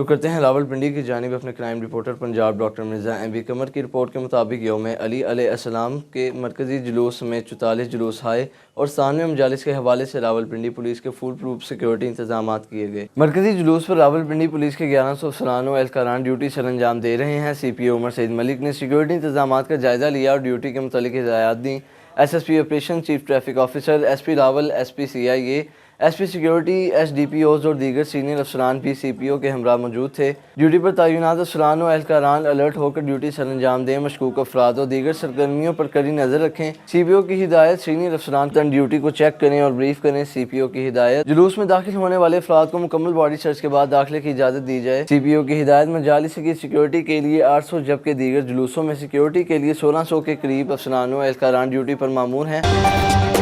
तो करते हैं रावलपिंडी की जानिब अपने crime reporter Punjab doctor Mirza M Qamar की रिपोर्ट के मुताबिक यौम अली अलैहिस्सलाम के मरकज़ी जुलूस में 44 जुलूस आए और सानवे मजालिस के हवाले से रावलपिंडी पुलिस के फुल प्रूफ सिक्योरिटी इंतजाम किए गए। मरकज़ी जुलूस पर रावलपिंडी पुलिस के 1100 अफसरान व एहलकारान ड्यूटी सर अंजाम दे रहे हैं। CPO उमर सईद मलिक ने सिक्योरिटी इंतजाम का जायज़ा लिया और ड्यूटी के मुतालिक हिदायत दी। SSP operation, chief traffic officer, SP Rawal, SP CIA, SP security, SDPOs और दीगर सीनियर अफसरान भी CPO के हमरा मौजूद थे। ड्यूटी पर तैनात अफसरान व एहलकारान अलर्ट होकर ड्यूटी सर अंजाम दें, मशकूक अफराद और दीगर सरगर्मियों पर कड़ी नज़र रखें। CPO की हिदायत, सीनियर अफसरान तन ड्यूटी को चेक करें और ब्रीफ करें। CPO की हिदायत, जुलूस में दाखिल होने वाले अफराद को मुकम्मल बॉडी सर्च के बाद दाखिले की इजाज़त दी जाए। CPO की हिदायत, मजालिस की सिक्योरिटी के लिए 800 जबकि दीगर जुलूसों में सिक्योरिटी के लिए 1600 के करीब अफसरान व एहलकारान ड्यूटी पर मामूर हैं।